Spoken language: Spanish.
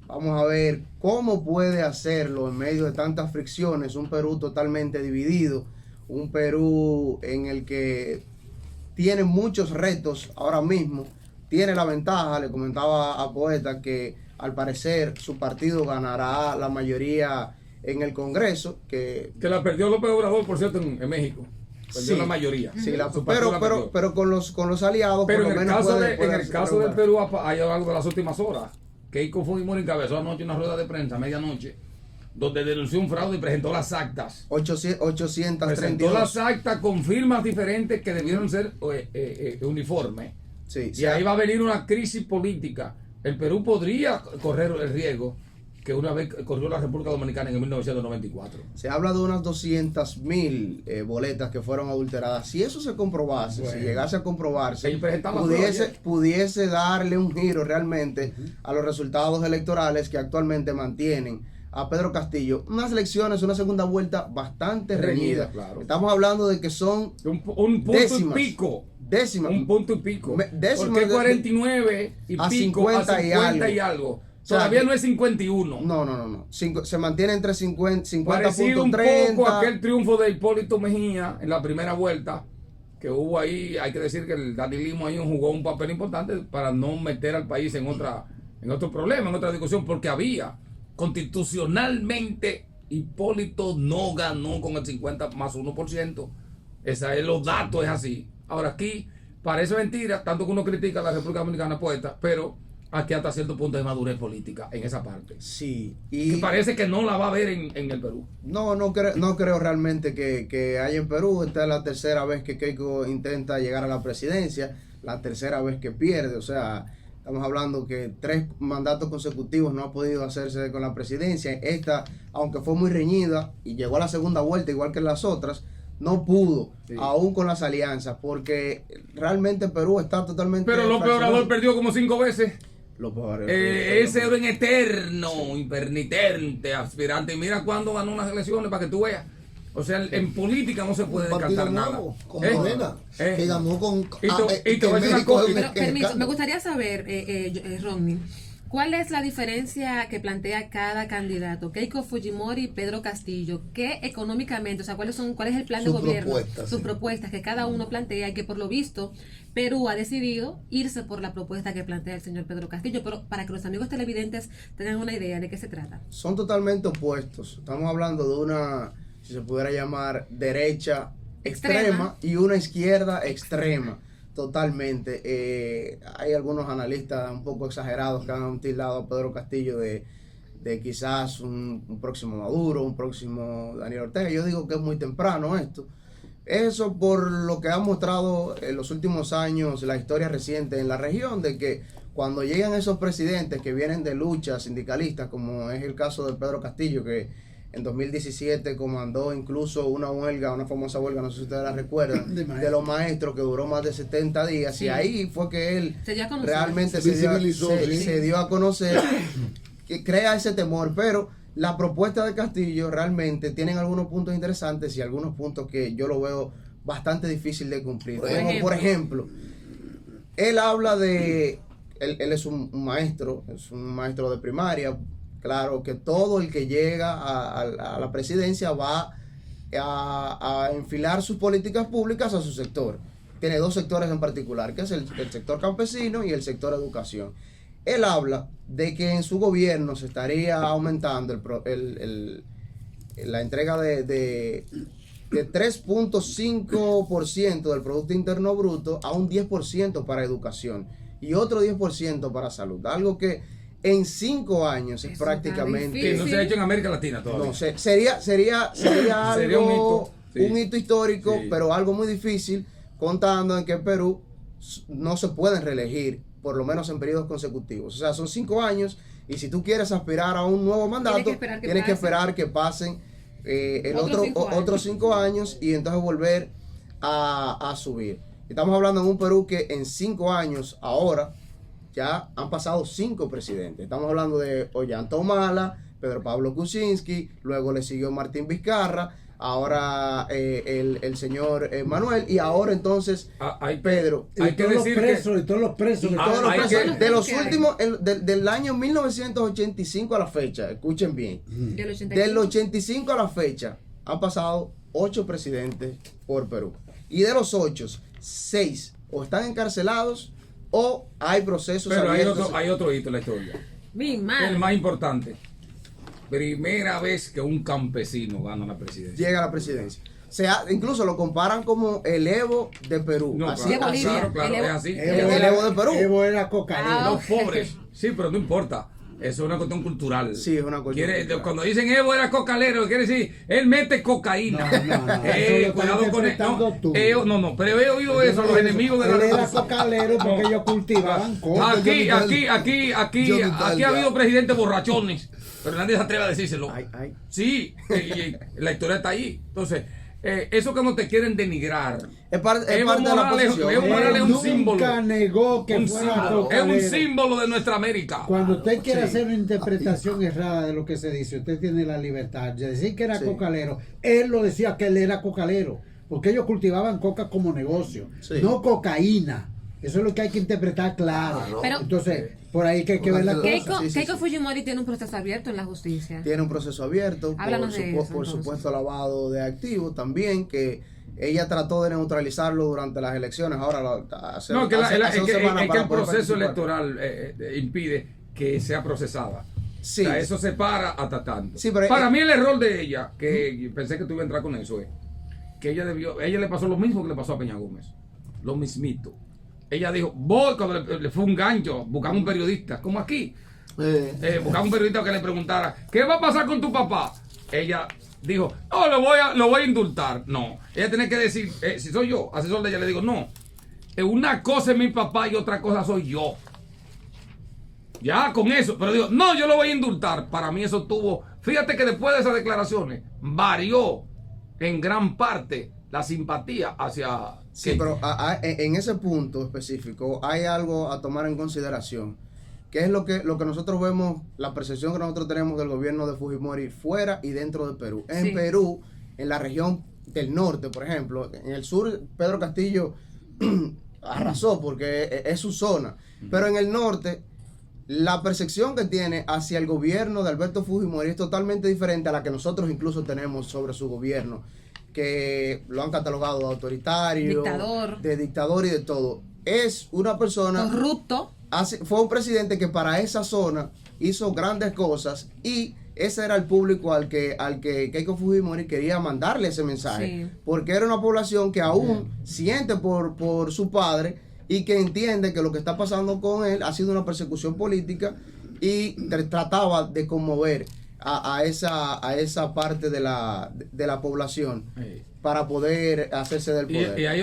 Vamos a ver cómo puede hacerlo en medio de tantas fricciones, un Perú totalmente dividido, un Perú en el que tiene muchos retos ahora mismo, tiene la ventaja, le comentaba a Poeta, que al parecer su partido ganará la mayoría en el Congreso, que la perdió López Obrador, por cierto, en México. Perdió sí, la mayoría. sí, Pero pero con los aliados, pero por en lo el menos caso, puede en el caso del jugar. Perú hay algo de las últimas horas. Keiko Fujimori encabezó anoche una rueda de prensa a medianoche donde denunció un fraude y presentó las actas. 832. Presentó las actas con firmas diferentes que debieron ser uniformes. Sí, Y ahí va a venir una crisis política. El Perú podría correr el riesgo que una vez corrió la República Dominicana en el 1994. Se habla de unas 200,000 boletas que fueron adulteradas. Si eso se comprobase, si llegase a comprobarse, pudiese darle un giro realmente a los resultados electorales que actualmente mantienen a Pedro Castillo. Unas elecciones, una segunda vuelta bastante reñida. Claro. Estamos hablando de que son un punto décimas, y pico. Décimas. Un punto y pico. Décimas. Porque 49 y a pico 50 a 50 y algo. O sea, todavía no es 51. No. Se mantiene entre 50.30. Parecido un poco a aquel triunfo de Hipólito Mejía en la primera vuelta, que hubo ahí. Hay que decir que el danilismo ahí jugó un papel importante para no meter al país en otro problema, en otra discusión, porque había constitucionalmente Hipólito no ganó con el 50 más 1%. Esa es los datos, es así. Ahora aquí parece mentira, tanto que uno critica a la República Dominicana puesta, pero aquí hasta cierto punto hay madurez política en esa parte. Sí. Y que parece que no la va a ver en el Perú. No creo realmente que haya en Perú. Esta es la tercera vez que Keiko intenta llegar a la presidencia, la tercera vez que pierde. O sea, estamos hablando que 3 mandatos consecutivos no ha podido hacerse con la presidencia. Esta, aunque fue muy reñida y llegó a la segunda vuelta igual que las otras, no pudo, sí, aún con las alianzas, porque realmente Perú está totalmente... Pero López Obrador perdió como 5 veces. Ese orden eterno, impernitente, aspirante. Y mira cuándo ganó unas elecciones para que tú veas. O sea, en política no se puede descartar nada. Con Morena, que ganó con... Permiso, me gustaría saber, Rodney, ¿cuál es la diferencia que plantea cada candidato? Keiko Fujimori y Pedro Castillo. ¿Qué económicamente, o sea, cuál es el plan de gobierno? Sus propuestas que cada uno plantea y que por lo visto Perú ha decidido irse por la propuesta que plantea el señor Pedro Castillo, pero para que los amigos televidentes tengan una idea de qué se trata. Son totalmente opuestos. Estamos hablando de una, si se pudiera llamar, derecha extrema y una izquierda extrema. Totalmente. Hay algunos analistas un poco exagerados que han tildado a Pedro Castillo de quizás un próximo Maduro, un próximo Daniel Ortega. Yo digo que es muy temprano esto. Eso por lo que ha mostrado en los últimos años la historia reciente en la región, de que cuando llegan esos presidentes que vienen de luchas sindicalistas, como es el caso de Pedro Castillo, que en 2017 comandó incluso una huelga, una famosa huelga, no sé si ustedes la recuerdan, de los maestros, que duró más de 70 días, sí. Y ahí fue que él realmente se dio a conocer, que crea ese temor. Pero la propuesta de Castillo realmente tienen algunos puntos interesantes y algunos puntos que yo lo veo bastante difícil de cumplir. Por ejemplo, él habla de, él es un maestro de primaria. Claro que todo el que llega a la presidencia va a enfilar sus políticas públicas a su sector. Tiene 2 sectores en particular, que es el sector campesino y el sector educación. Él habla de que en su gobierno se estaría aumentando la entrega de 3.5% del Producto Interno Bruto a un 10% para educación y otro 10% para salud. Algo que en 5 años es prácticamente... Que no se ha hecho en América Latina todavía. No sé, sería algo, un hito histórico, sí, pero algo muy difícil, contando en que Perú no se pueden reelegir, por lo menos en periodos consecutivos. O sea, son 5 años, y si tú quieres aspirar a un nuevo mandato, tienes que esperar que pasen otros 5 años y entonces volver a subir. Estamos hablando en un Perú que en 5 años ahora ya han pasado 5 presidentes. Estamos hablando de Ollanta Humala, Pedro Pablo Kuczynski, luego le siguió Martín Vizcarra, ahora el señor Manuel, y ahora entonces Pedro. Hay que decir y todos los presos. De los últimos, del año 1985 a la fecha, escuchen bien, del 85 a la fecha han pasado 8 presidentes por Perú. Y de los 8, 6 o están encarcelados o hay procesos abiertos. Pero hay otro hito en la historia. El más importante. Primera vez que un campesino gana la presidencia. Llega a la presidencia. Incluso lo comparan como el Evo de Perú. No, así, claro, así. claro, es así. El Evo de Perú. Evo era cocaína. Los pobres. Sí, pero no importa. Eso es una cuestión cultural. Sí, es una cuestión cultural. Cuando dicen Evo era cocalero, quiere decir, él mete cocaína. Cuidado con eso. No, pero he oído eso a los enemigos de la Él era cocalero porque ellos cultivaban coca. Aquí ha habido presidentes borrachones, pero nadie se atreve a decírselo. Sí, la historia está ahí. Entonces, eso que no te quieren denigrar. Es parte de la posición. Evo Morales es un símbolo. Nunca negó que fuera cocalero. Es un símbolo de nuestra América. Cuando usted quiere hacer una interpretación errada de lo que se dice, usted tiene la libertad de decir que era cocalero. Él lo decía que él era cocalero, porque ellos cultivaban coca como negocio, no cocaína. Eso es lo que hay que interpretar claro. Pero, entonces, por ahí que hay que ver la cosa. Keiko Fujimori tiene un proceso abierto en la justicia. Tiene un proceso abierto. Háblanos de eso, por supuesto, lavado de activos también, que ella trató de neutralizarlo durante las elecciones. Ahora, que el proceso electoral impide que sea procesada. Sí. O sea, eso se para hasta tanto. Sí, pero para mí el error de ella, que pensé que tú ibas a entrar con eso, es que ella le pasó lo mismo que le pasó a Peña Gómez. Lo mismito. Ella dijo, cuando le fue un gancho, buscamos un periodista, como aquí. Buscamos un periodista que le preguntara, ¿qué va a pasar con tu papá? Ella dijo, no, lo voy a indultar. No, ella tiene que decir, si soy yo, asesor de ella, le digo, no, una cosa es mi papá y otra cosa soy yo. Ya, con eso, pero digo, no, yo lo voy a indultar. Para mí eso fíjate que después de esas declaraciones, varió en gran parte la simpatía hacia... Sí, pero en ese punto específico hay algo a tomar en consideración, que es lo que nosotros vemos, la percepción que nosotros tenemos del gobierno de Fujimori fuera y dentro de Perú. En Perú, en la región del norte, por ejemplo, en el sur, Pedro Castillo arrasó porque es su zona, pero en el norte, la percepción que tiene hacia el gobierno de Alberto Fujimori es totalmente diferente a la que nosotros incluso tenemos sobre su gobierno, que lo han catalogado de autoritario, de dictador y de todo. Es una persona corrupto. Fue un presidente que para esa zona hizo grandes cosas y ese era el público al que Keiko Fujimori quería mandarle ese mensaje, porque era una población que aún siente por su padre y que entiende que lo que está pasando con él ha sido una persecución política y trataba de conmover a esa parte de la población para poder hacerse del poder. Y hay